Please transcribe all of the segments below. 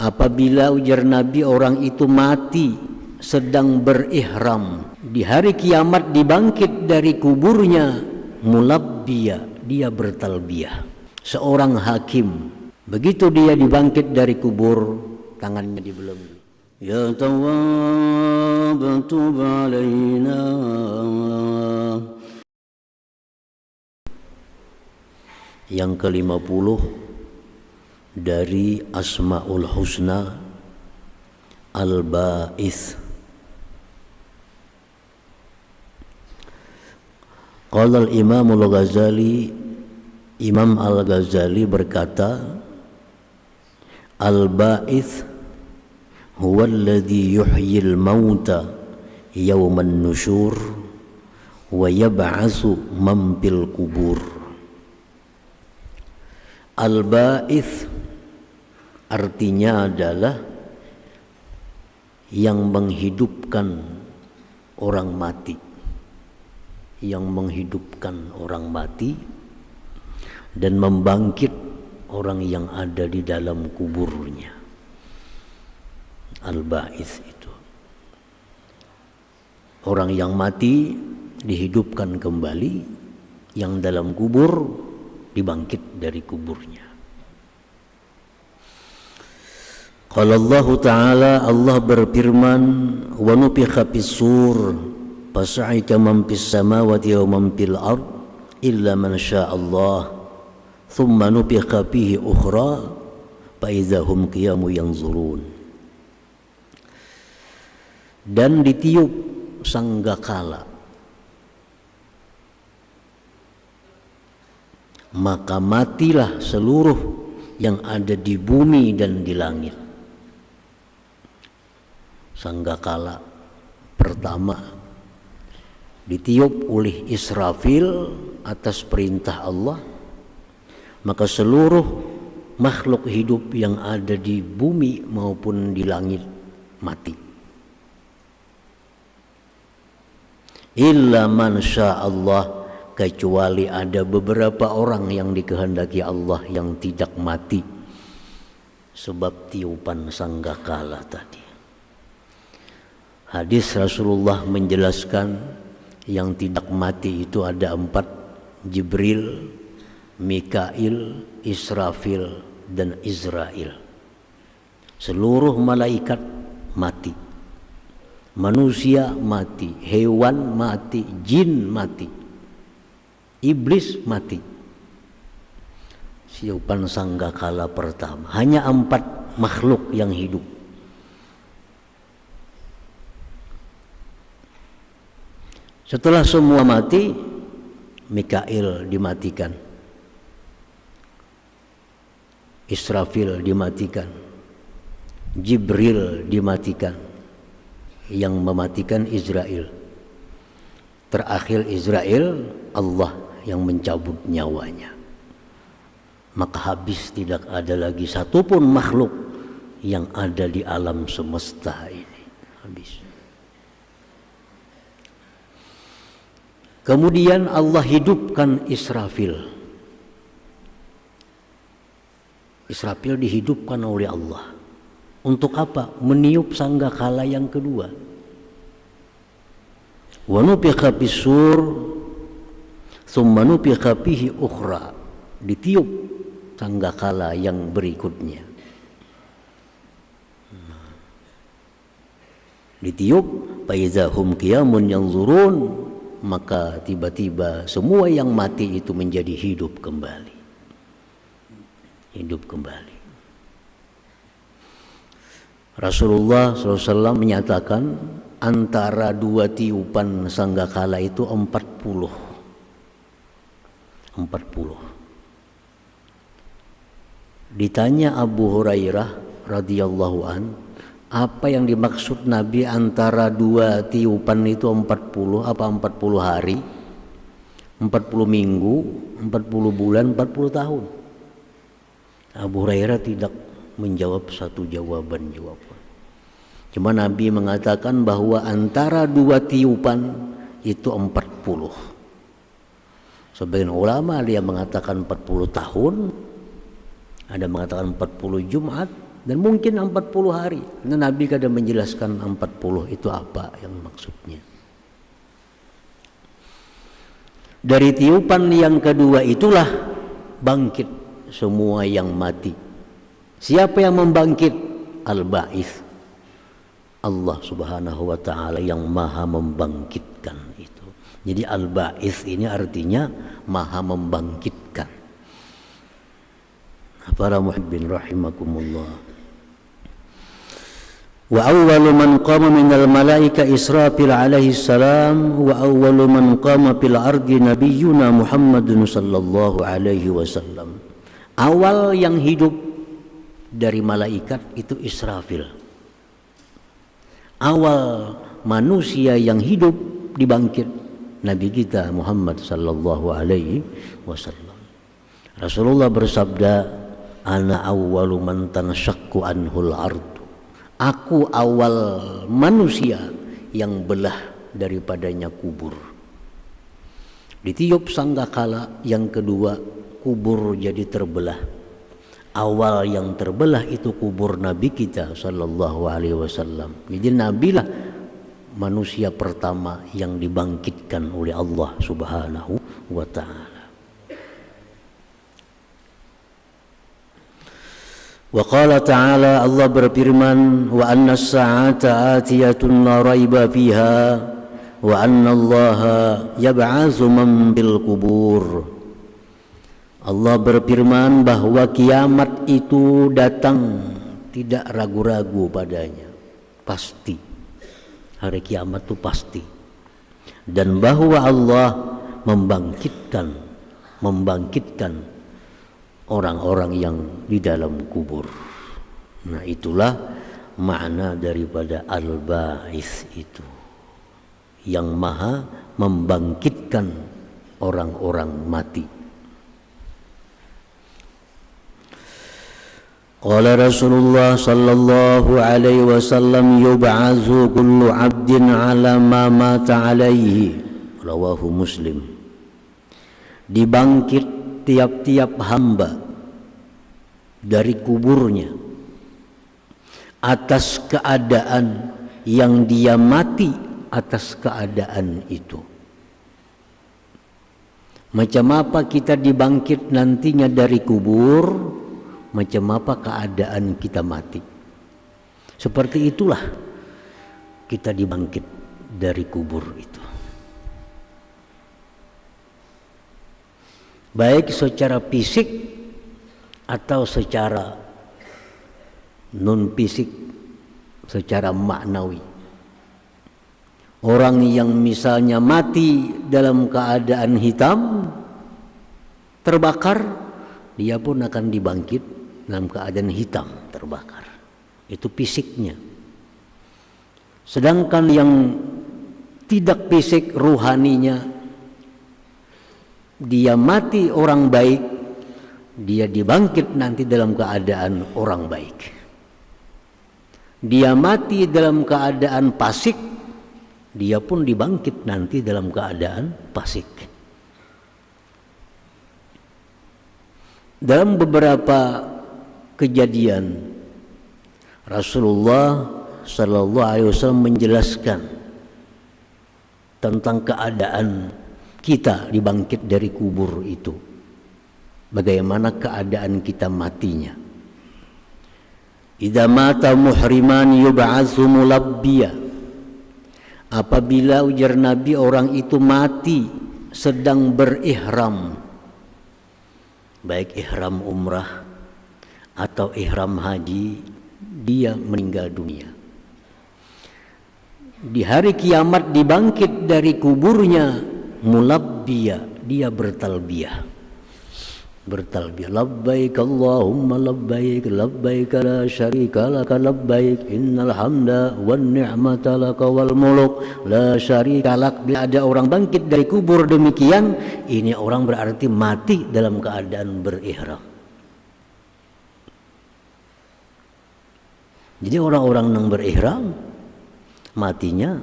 apabila ujar Nabi orang itu mati sedang berihram, di hari kiamat dibangkit dari kuburnya mulabbiya, dia bertalbiyah. Seorang hakim, begitu dia dibangkit dari kubur, tangannya dibelenggu. Ya Tawwab tub alaina. Yang ke-50 dari Asmaul Husna Al-Ba'its. Qala al-Imam al-Ghazali, Imam Al-Ghazali berkata, Al-Ba'its huwa alladhi yuhyil mauta yawman nusyur wa yab'atsu man fil kubur. Al-Ba'its artinya adalah yang menghidupkan orang mati, yang menghidupkan orang mati dan membangkit orang yang ada di dalam kuburnya. Al-Ba'its itu orang yang mati dihidupkan kembali, yang dalam kubur dibangkit dari kuburnya. Qala Allah Ta'ala, Allah berfirman, wa nufikha fis-sur fasa'ika man fis samawati wa man fil ard illa man syaa Allah thumma nufikha fihi ukhra fa idza hum qiyamun yanzurun. Dan ditiup sanggakala, maka matilah seluruh yang ada di bumi dan di langit. Sanggakala pertama ditiup oleh Israfil atas perintah Allah, maka seluruh makhluk hidup yang ada di bumi maupun di langit mati. Illa man syaa Allah, kecuali ada beberapa orang yang dikehendaki Allah yang tidak mati sebab tiupan sanggakala tadi. Hadis Rasulullah menjelaskan yang tidak mati itu ada 4: Jibril, Mikail, Israfil, dan Israel. Seluruh malaikat mati, manusia mati, hewan mati, jin mati, iblis mati. Tiupan sanggakala pertama, hanya 4 makhluk yang hidup. Setelah semua mati, Mikail dimatikan, Israfil dimatikan, Jibril dimatikan, yang mematikan Israel. Terakhir Israel, Allah yang mencabut nyawanya. Maka habis, tidak ada lagi satupun makhluk yang ada di alam semesta ini. Habis. Kemudian Allah hidupkan Israfil. Israfil dihidupkan oleh Allah. Untuk apa? Meniup sanggakala yang kedua. Wa nufikha fis-sur tsumma nufikha fihi ukhra. Ditiup sanggakala yang berikutnya. Ditiup, fa iza hum qiyamun yanzurun, maka tiba-tiba semua yang mati itu menjadi hidup kembali. Hidup kembali. Rasulullah SAW menyatakan antara 2 tiupan sanggakala itu 40. Ditanya Abu Hurairah radhiyallahu an, apa yang dimaksud Nabi antara 2 tiupan itu 40? Apa 40 hari? 40 minggu, 40 bulan, 40 tahun? Abu Hurairah tidak menjawab satu jawaban. Cuma Nabi mengatakan bahwa antara 2 tiupan itu 40. Sebagian ulama dia mengatakan 40 tahun, ada mengatakan 40 Jumat, Dan mungkin 40 hari. Nah, Nabi kadang menjelaskan 40 itu apa yang maksudnya. Dari tiupan yang kedua itulah bangkit semua yang mati. Siapa yang membangkit? Al-Ba'its. Allah Subhanahu wa taala yang maha membangkitkan itu. Jadi Al-Ba'its ini artinya maha membangkitkan. Para muhibbin rahimakumullah. Wa awwalu man qama minal malaika Israfil alaihi salam wa awwalu man qama fil ardi nabiyyuna Muhammadun sallallahu alaihi wasallam. Awal yang hidup dari malaikat itu Israfil. Awal manusia yang hidup dibangkit Nabi kita Muhammad sallallahu alaihi wasallam. Rasulullah bersabda, "Ana awwalu man tanashaqqu anhul ard." Aku awal manusia yang belah daripadanya kubur. Ditiup sangkakala yang kedua, kubur jadi terbelah. Awal yang terbelah itu kubur Nabi kita sallallahu alaihi wasallam. Jadi Nabilah manusia pertama yang dibangkitkan oleh Allah Subhanahu wa taala. Wa qala ta'ala, Allah berfirman, wa anna as-sa'ata atiyatun la raiba fiha wa anna Allaha yab'atsu man bil kubur. Allah berfirman bahwa kiamat itu datang, tidak ragu-ragu padanya, pasti. Hari kiamat itu pasti. Dan bahwa Allah membangkitkan orang-orang yang di dalam kubur. Nah, itulah makna daripada Al-Ba'its itu, yang maha membangkitkan orang-orang mati. Qala Rasulullah sallallahu alaihi wasallam, yub'atsu kullu 'abdin 'ala ma mata 'alaihi. Rawahu Muslim. Dibangkit tiap-tiap hamba dari kuburnya atas keadaan yang dia mati atas keadaan itu. Macam apa kita dibangkit nantinya dari kubur, macam apa keadaan kita mati. Seperti itulah kita dibangkit dari kubur itu. Baik secara fisik atau secara non fisik, secara maknawi. Orang yang misalnya mati dalam keadaan hitam, terbakar, dia pun akan dibangkit dalam keadaan hitam, terbakar. Itu fisiknya. Sedangkan yang tidak fisik, ruhaninya, dia mati orang baik, dia dibangkit nanti dalam keadaan orang baik. Dia mati dalam keadaan fasik, dia pun dibangkit nanti dalam keadaan fasik. Dalam beberapa kejadian Rasulullah sallallahu alaihi wasallam menjelaskan tentang keadaan kita dibangkit dari kubur itu, bagaimana keadaan kita matinya. Idza mata muhriman yub'atsu mulabbiya. Apabila, ujar Nabi, orang itu mati sedang berihram, baik ihram umrah atau ihram haji, dia meninggal dunia. Di hari kiamat dibangkit dari kuburnya mulabbiya, dia bertalbiyah. Labbaik Allahumma labbaik, labbaik la syarika laka labbaik, innal hamda wan ni'mata laka wal muluk la syarika lak. Bila ada orang bangkit dari kubur demikian, ini orang berarti mati dalam keadaan berihram. Jadi orang-orang yang berihram matinya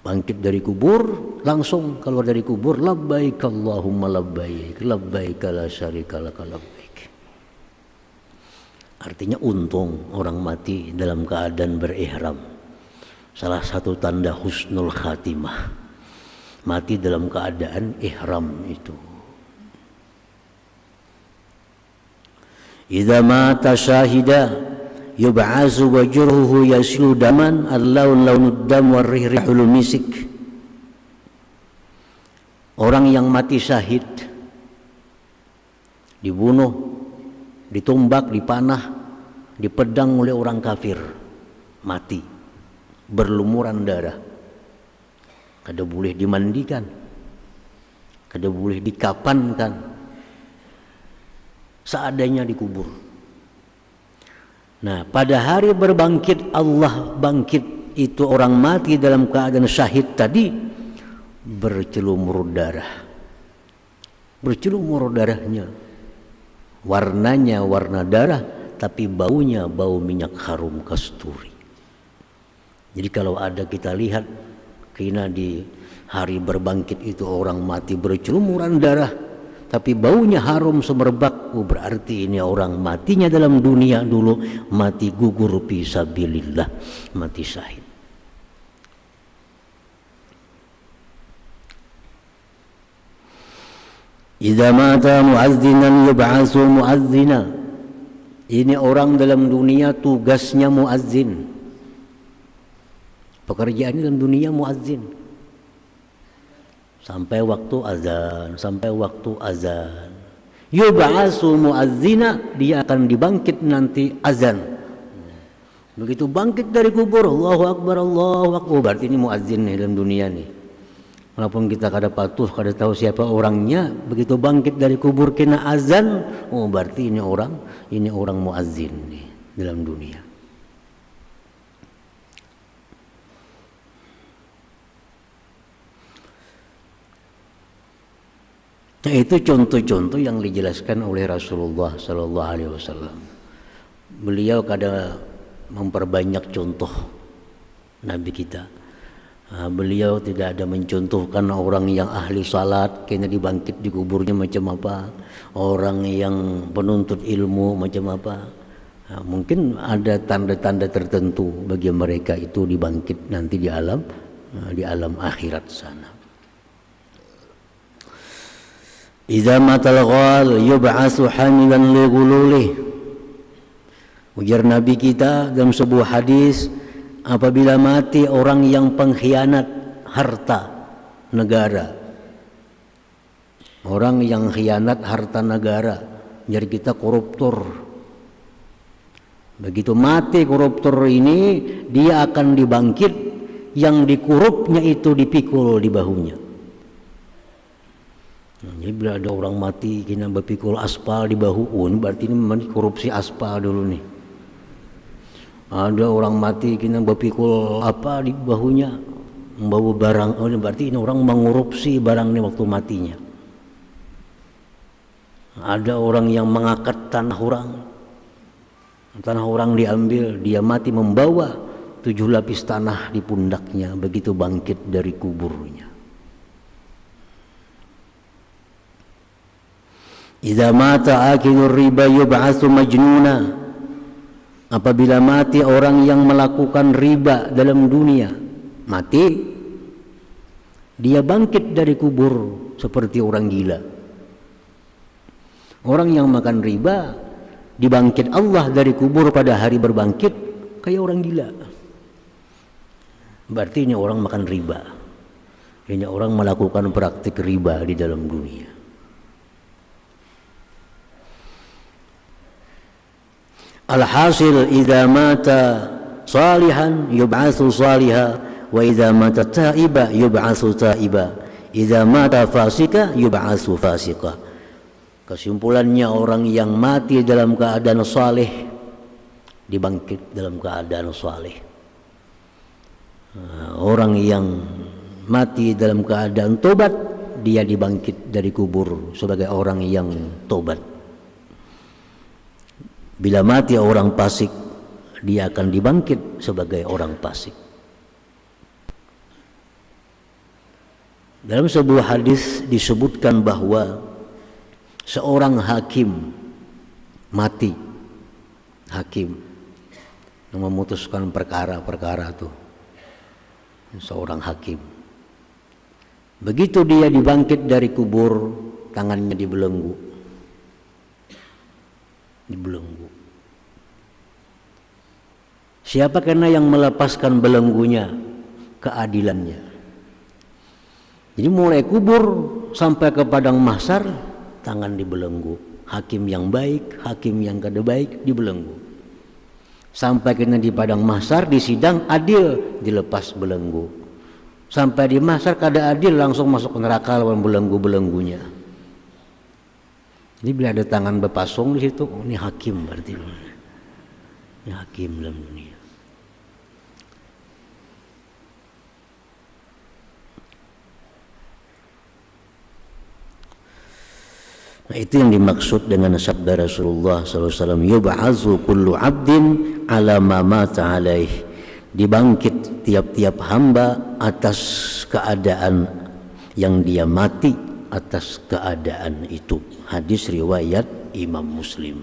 bangkit dari kubur, langsung keluar dari kubur, labbaik Allahumma labbaik, labbaik la syarika laka labbaik. Artinya untung orang mati dalam keadaan berihram. Salah satu tanda husnul khatimah, mati dalam keadaan ihram itu. Idza mata syahida yub'asu wajruhu yasilu daman al-laun launud dam warrihul misik. Orang yang mati syahid, dibunuh, ditumbak, dipanah, dipedang oleh orang kafir, mati, berlumuran darah, kada boleh dimandikan, kada boleh dikapankan, seadanya dikubur. Nah, pada hari berbangkit Allah bangkit itu orang mati dalam keadaan syahid tadi bercelumur darah, bercelumur darahnya, warnanya warna darah, tapi baunya bau minyak harum kasturi. Jadi kalau ada kita lihat kina di hari berbangkit itu orang mati bercelumuran darah, tapi baunya harum semerbak, berarti ini orang matinya dalam dunia dulu mati gugur fi sabilillah, mati syahid. Idza mata muazzinan yub'atsu muazzina. Ini orang dalam dunia tugasnya muazzin. Pekerjaannya dalam dunia muazzin. Sampai waktu azan, sampai waktu azan. Yub'atsu muazzina, dia akan dibangkit nanti azan. Begitu bangkit dari kubur, Allahu Akbar, Allahu Akbar, berarti ini muazzin nih dalam dunia nih. Walaupun kita kada patuh, kada tahu siapa orangnya, begitu bangkit dari kubur kena azan, oh berarti ini orang muazzin nih dalam dunia. Nah, itu contoh-contoh yang dijelaskan oleh Rasulullah Sallallahu Alaihi Wasallam. Beliau kada memperbanyak contoh Nabi kita. Beliau tidak ada mencontohkan orang yang ahli salat kena dibangkit di kuburnya macam apa, orang yang penuntut ilmu macam apa. Mungkin ada tanda-tanda tertentu bagi mereka itu dibangkit nanti di alam akhirat sana. Idza matal ghal yub'atsu hamilan li ghululih. Ujar Nabi kita dalam sebuah hadis, apabila mati orang yang pengkhianat harta negara, orang yang khianat harta negara, jadi kita koruptor. Begitu mati koruptor ini, dia akan dibangkit, yang dikorupnya itu dipikul di bahunya. Jadi bila ada orang mati kena berpikul aspal di bahu, ini berarti ini korupsi aspal dulu nih. Ada orang mati kena berpikul apa di bahunya, membawa barang, oh ini berarti ini orang mengorupsi barang ini waktu matinya. Ada orang yang mengangkat tanah orang diambil, dia mati membawa 7 lapis tanah di pundaknya, begitu bangkit dari kuburnya. Idza mata akilur riba yub'atsu majnuna. Apabila mati orang yang melakukan riba dalam dunia, mati, dia bangkit dari kubur seperti orang gila. Orang yang makan riba dibangkit Allah dari kubur pada hari berbangkit kayak orang gila. Berarti ini orang makan riba. Ini orang melakukan praktik riba di dalam dunia. Alhasil idza mata salihan yub'atsu saliha wa idza mata taiba yub'atsu taiba, idza mata fasika yub'atsu fasika. Kesimpulannya orang yang mati dalam keadaan saleh dibangkit dalam keadaan saleh. Orang yang mati dalam keadaan tobat, dia dibangkit dari kubur sebagai orang yang tobat. Bila mati orang fasik, dia akan dibangkit sebagai orang fasik. Dalam sebuah hadis disebutkan bahwa seorang hakim mati, hakim yang memutuskan perkara-perkara tuh, seorang hakim. Begitu dia dibangkit dari kubur, tangannya dibelenggu. Siapa karena yang melepaskan belenggunya? Keadilannya. Jadi mulai kubur sampai ke padang mahsyar, tangan dibelenggu. Hakim yang baik, hakim yang kada baik dibelenggu. Sampai kena di padang mahsyar, di sidang adil, dilepas belenggu. Sampai di mahsyar kada adil, langsung masuk neraka lawan belenggu-belenggunya. Jadi bila ada tangan berpasung di situ, oh, ini hakim berarti. Ini hakim dalam dunia. Nah, itu yang dimaksud dengan sabda Rasulullah SAW, yub'atsu kullu 'abdin 'ala ma mata 'alaih. Dibangkit tiap-tiap hamba atas keadaan yang dia mati atas keadaan itu. Hadis riwayat Imam Muslim.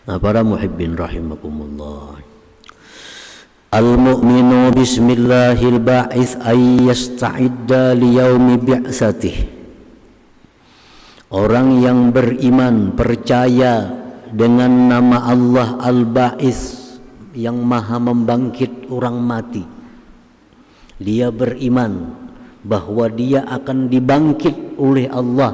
Nah, para muhibbin rahimakumullah. Al-mu'minu bismillahil ba'its ay yasta'idda li yaumi bi'tsatih. Orang yang beriman, percaya dengan nama Allah Al-Ba'its, yang maha membangkit orang mati. Dia beriman bahwa dia akan dibangkit oleh Allah,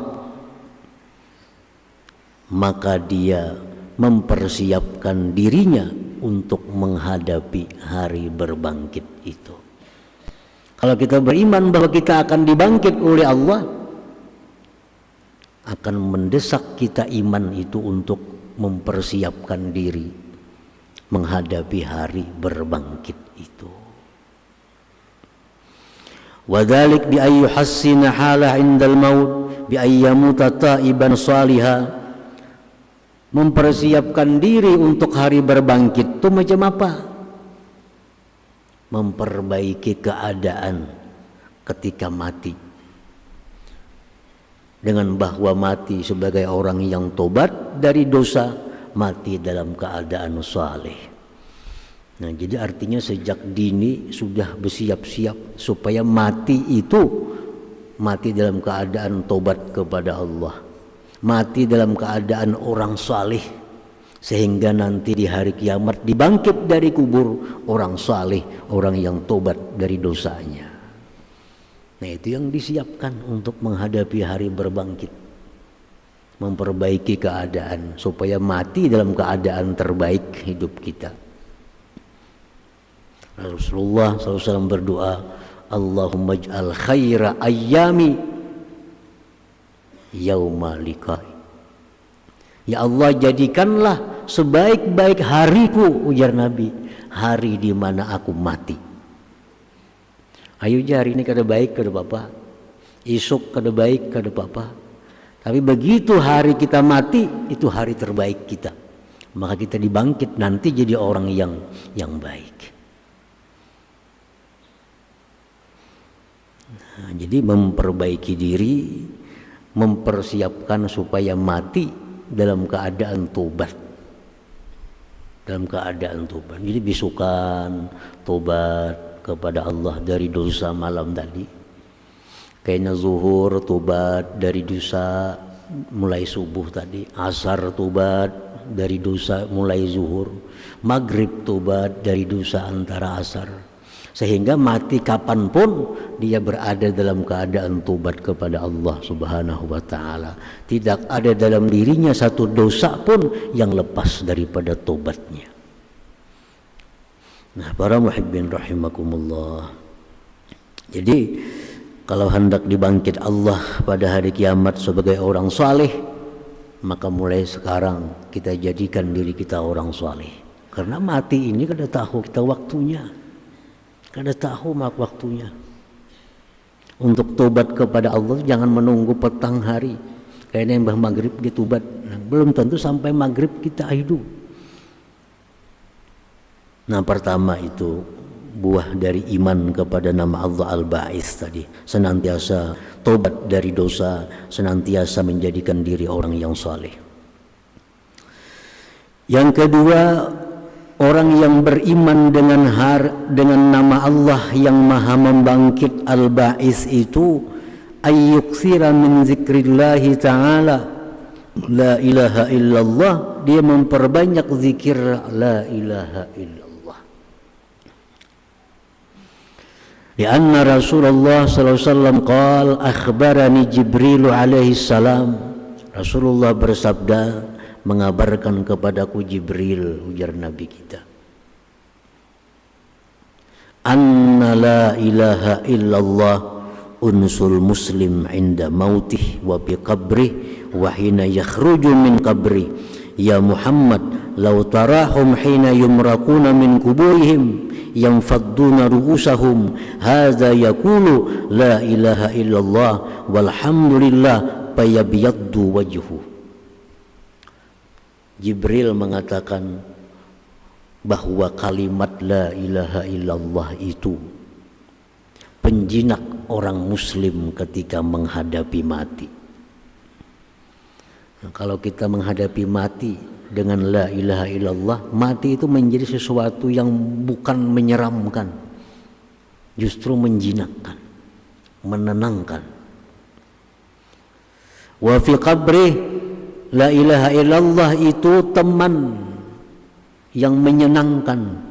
maka dia mempersiapkan dirinya untuk menghadapi hari berbangkit itu. Kalau kita beriman bahwa kita akan dibangkit oleh Allah, akan mendesak kita iman itu untuk mempersiapkan diri menghadapi hari berbangkit itu. Wadhalik bi ayyi hassina halah indal maut bi ayyamuta taiban salihah. Mempersiapkan diri untuk hari berbangkit itu macam apa? Memperbaiki keadaan ketika mati, dengan bahwa mati sebagai orang yang tobat dari dosa, mati dalam keadaan saleh. Nah, jadi artinya sejak dini sudah bersiap-siap supaya mati itu mati dalam keadaan tobat kepada Allah, mati dalam keadaan orang saleh, sehingga nanti di hari kiamat dibangkit dari kubur orang saleh, orang yang tobat dari dosanya. Nah, itu yang disiapkan untuk menghadapi hari berbangkit, memperbaiki keadaan supaya mati dalam keadaan terbaik hidup kita. Rasulullah SAW berdoa, Allahumma ij'al khaira ayyami yauma liqai. Ya Allah, jadikanlah sebaik-baik hariku, ujar Nabi, hari di mana aku mati. Ayo hari ini kada baik kada apa-apa, esok kada baik kada apa-apa, tapi begitu hari kita mati, itu hari terbaik kita, maka kita dibangkit nanti jadi orang yang baik. Nah, jadi memperbaiki diri, mempersiapkan supaya mati dalam keadaan tobat, dalam keadaan tobat. Jadi besokan tobat kepada Allah dari dosa malam tadi, kayaknya zuhur tobat dari dosa mulai subuh tadi, asar tobat dari dosa mulai zuhur, maghrib tobat dari dosa antara asar, sehingga mati kapanpun dia berada dalam keadaan tobat kepada Allah Subhanahu wa ta'ala. Tidak ada dalam dirinya satu dosa pun yang lepas daripada tobatnya. Nah, para muhibbin rahimakumullah. Jadi kalau hendak dibangkit Allah pada hari kiamat sebagai orang saleh, maka mulai sekarang kita jadikan diri kita orang saleh. Karena mati ini kada tahu kita waktunya, kada tahu waktunya. Untuk tobat kepada Allah jangan menunggu petang hari. Kayaknya mbah maghrib dia tobat, nah, belum tentu sampai maghrib kita hidup. Nah, pertama itu buah dari iman kepada nama Allah Al-Ba'its tadi, senantiasa tobat dari dosa, senantiasa menjadikan diri orang yang saleh. Yang kedua, orang yang beriman dengan nama Allah yang Maha Membangkit Al-Ba'is itu ayyuksira min zikrillahi ta'ala la ilaha illallah, dia memperbanyak zikir la ilaha illallah. Lianna Rasulullah sallallahu alaihi wasallam qala akhbarani Jibril alaihi salam, Rasulullah bersabda, mengabarkan kepadaku Jibril, ujar Nabi kita, anna la ilaha illallah unsul muslim inda mautih wa bi qabrih wa hina yakhruju min qabri ya Muhammad law tarahum hina yumraquna min kuburihim yanfadduna ru'usahum hadza yaqulu la ilaha illallah walhamdulillah fayabyaddu wajhu. Jibril mengatakan bahwa kalimat la ilaha illallah itu penjinak orang muslim ketika menghadapi mati. Nah, kalau kita menghadapi mati dengan la ilaha illallah, mati itu menjadi sesuatu yang bukan menyeramkan, justru menjinakkan, menenangkan. Wa fi qabri, la ilaha illallah itu teman yang menyenangkan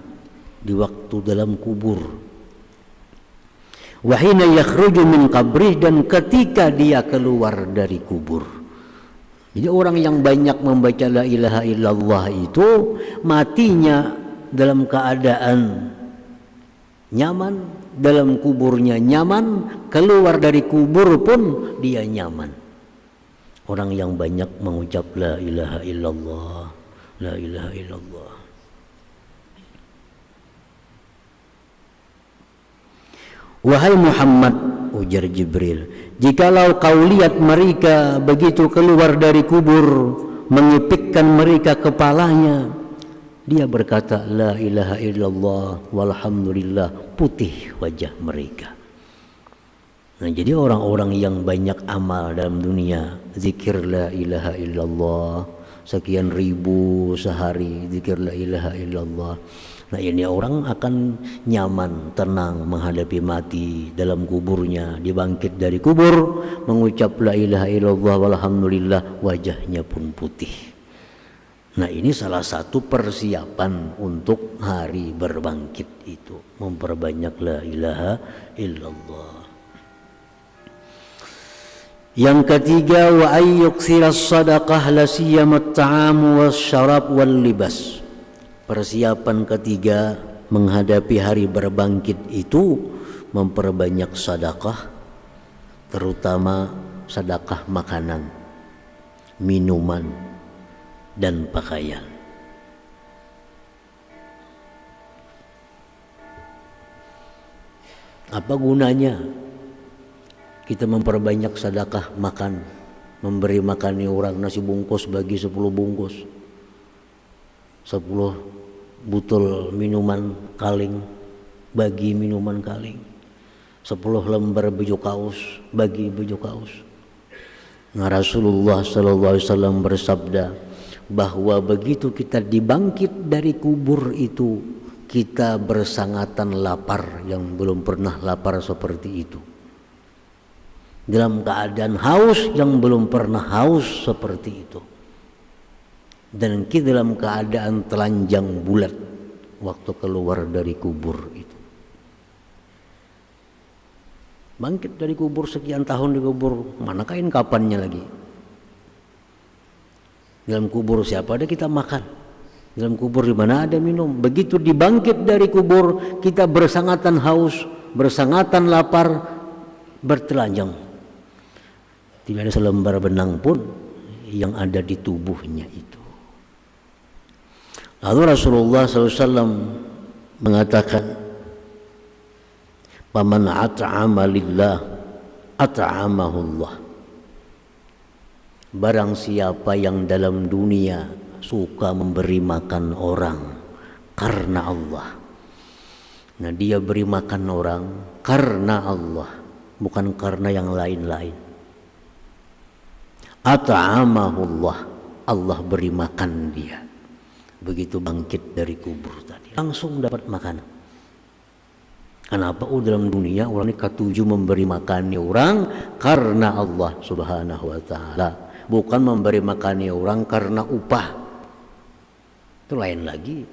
di waktu dalam kubur. Wa hina yakhruju min qabrih, dan ketika dia keluar dari kubur. Jadi orang yang banyak membaca la ilaha illallah itu matinya dalam keadaan nyaman, dalam kuburnya nyaman, keluar dari kubur pun dia nyaman. Orang yang banyak mengucap la ilaha illallah, la ilaha illallah. Wahai Muhammad, ujar Jibril, jikalau kau lihat mereka begitu keluar dari kubur, mengipikkan mereka kepalanya, dia berkata la ilaha illallah walhamdulillah, putih wajah mereka. Nah, jadi orang-orang yang banyak amal dalam dunia, zikir la ilaha illallah sekian ribu sehari, zikir la ilaha illallah. Nah, ini orang akan nyaman, tenang menghadapi mati dalam kuburnya, dibangkit dari kubur, mengucap la ilaha illallah walhamdulillah, wajahnya pun putih. Nah, ini salah satu persiapan untuk hari berbangkit itu, memperbanyak la ilaha illallah. Yang ketiga, wa ayyuksiras sadaqah la siyamat ta'am wasyarab wal libas. Persiapan ketiga menghadapi hari berbangkit itu memperbanyak sedekah, terutama sedekah makanan, minuman, dan pakaian. Apa gunanya kita memperbanyak sedekah makan, memberi makan orang nasi bungkus bagi 10 bungkus, 10 butul minuman kaleng bagi minuman kaleng, 10 lembar baju kaos bagi baju kaos. Nah, Rasulullah SAW bersabda bahwa begitu kita dibangkit dari kubur itu, kita bersangatan lapar yang belum pernah lapar seperti itu, dalam keadaan haus yang belum pernah haus seperti itu, dan kita dalam keadaan telanjang bulat waktu keluar dari kubur itu. Bangkit dari kubur sekian tahun di kubur, mana kain kapannya lagi? Dalam kubur siapa ada kita makan? Dalam kubur di mana ada minum? Begitu dibangkit dari kubur, kita bersangatan haus, bersangatan lapar, bertelanjang. Tidak ada selembar benang pun yang ada di tubuhnya itu. Lalu Rasulullah SAW mengatakan, "Paman at'ama lillah, at'amahullah." Barang siapa yang dalam dunia suka memberi makan orang karena Allah, nah dia beri makan orang karena Allah, bukan karena yang lain-lain. At'amahullah, Allah beri makan dia. begitu bangkit dari kubur tadi langsung dapat makanan. Kenapa? Dalam dunia orang ini ketujuh memberi makannya orang karena Allah Subhanahu wa taala, bukan memberi makannya orang karena upah. Itu lain lagi.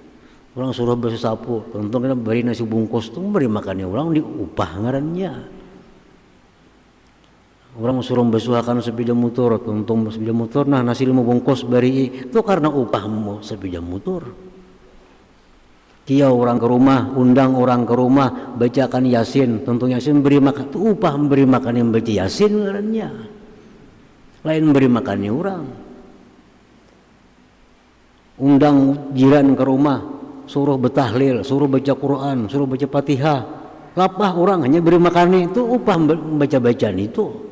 Orang suruh bersih sapu, tentu kita beri nasi bungkus, itu beri makannya orang diupah ngarannya. Orang suruh besuhakan sepeda motor, tentu sepeda motor, nah nasi 5 bungkus beri itu karena upahmu sepeda motor. Kia orang ke rumah, undang orang ke rumah, bacakan Yasin, tentu Yasin beri makan, itu upah memberi makan yang baca Yasin ngarannya. Lain beri makannya orang. Undang jiran ke rumah, suruh betahlil, suruh baca Quran, suruh baca Fatihah. Lapah orang hanya beri makannya itu upah baca-bacaan itu.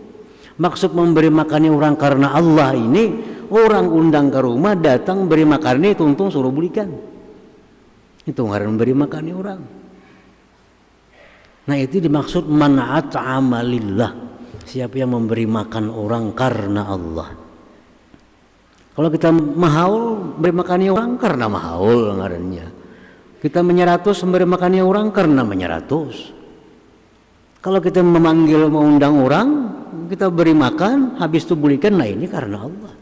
Maksud memberi makannya orang karena Allah ini, orang undang ke rumah datang beri makannya itu untung suruh belikan. Itu ngaran beri makannya orang. Nah itu dimaksud man at'ama lillah. Siapa yang memberi makan orang karena Allah. Kalau kita mahaul beri makannya orang karena mahaul ngarannya. Kita menyeratus memberi makannya orang karena menyeratus. Kalau kita memanggil mengundang orang, kita beri makan, habis itu belikan, nah ini karena Allah.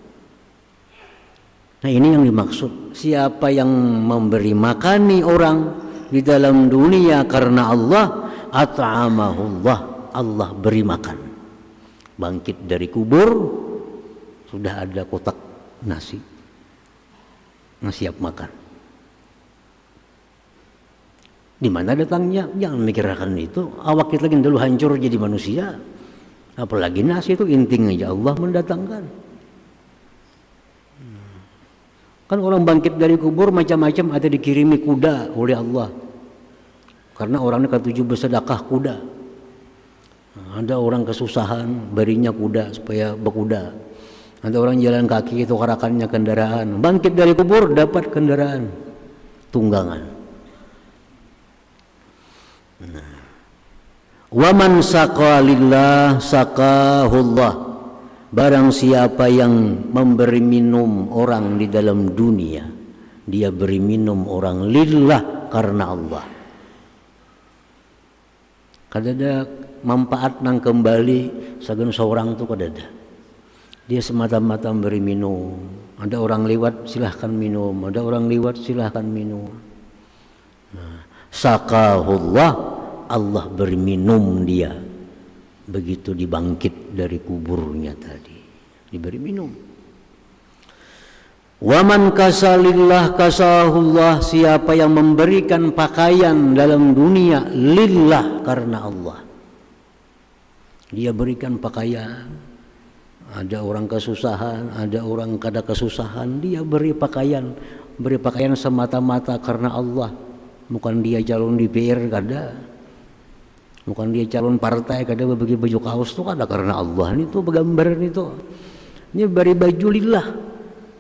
Nah ini yang dimaksud. Siapa yang memberi makani orang di dalam dunia karena Allah, at'amahullah, Allah beri makan. Bangkit dari kubur, sudah ada kotak nasi, siap makan. Di mana datangnya? Jangan mikirkan itu. Awak kita lagi dulu hancur jadi manusia. Apalagi nasi itu intinya Allah mendatangkan. Kan orang bangkit dari kubur macam-macam, ada dikirimi kuda oleh Allah. Karena orangnya ketujuh bersedekah kuda. Ada orang kesusahan, berinya kuda supaya berkuda. Ada orang jalan kaki itu karakannya kendaraan. Bangkit dari kubur dapat kendaraan tunggangan. Waman saqa lillah saqahullah. Barang siapa yang memberi minum orang di dalam dunia, dia beri minum orang lillah karena Allah. Kadada manfaat nang kembali sagan seorang tu kadada. Dia semata-mata beri minum. Ada orang lewat silahkan minum, ada orang lewat silahkan minum. Nah, saqahullah, Allah beri minum dia. Begitu dibangkit dari kuburnya tadi, diberi minum. Waman kasalillah kasahullah. Siapa yang memberikan pakaian dalam dunia lillah karena Allah, dia berikan pakaian. Ada orang kesusahan, ada orang kada kesusahan, dia beri pakaian semata-mata karena Allah. Bukan dia calon DPR kada, bukan dia calon partai kada bagi baju kaos itu kada karena Allah. Ini tuh gambaran itu. Ini beri baju lillah,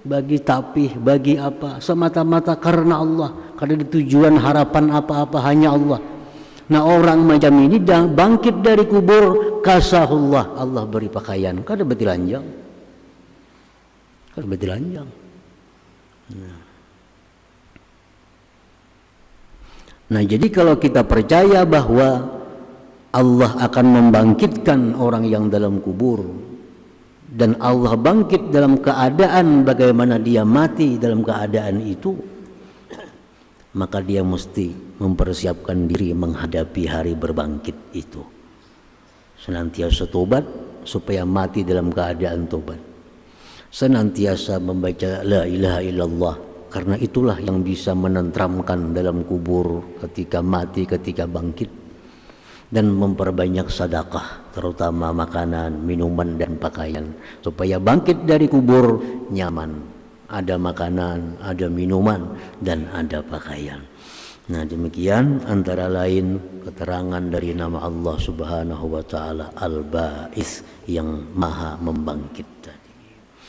bagi tapih, bagi apa, semata-mata karena Allah. Kada ada tujuan harapan apa-apa, hanya Allah. Nah orang macam ini bangkit dari kubur kasahullah, Allah beri pakaian, kada betilanjang, kada betilanjang. Nah jadi kalau kita percaya bahwa Allah akan membangkitkan orang yang dalam kubur, dan Allah bangkit dalam keadaan bagaimana dia mati dalam keadaan itu, maka dia mesti mempersiapkan diri menghadapi hari berbangkit itu. Senantiasa tobat supaya mati dalam keadaan tobat. Senantiasa membaca la ilaha illallah, karena itulah yang bisa menenteramkan dalam kubur ketika mati, ketika bangkit. Dan memperbanyak sedekah, terutama makanan, minuman dan pakaian, supaya bangkit dari kubur nyaman. Ada makanan, ada minuman, dan ada pakaian. Nah demikian antara lain keterangan dari nama Allah Subhanahu wa ta'ala Al-Ba'is, yang maha membangkitkan.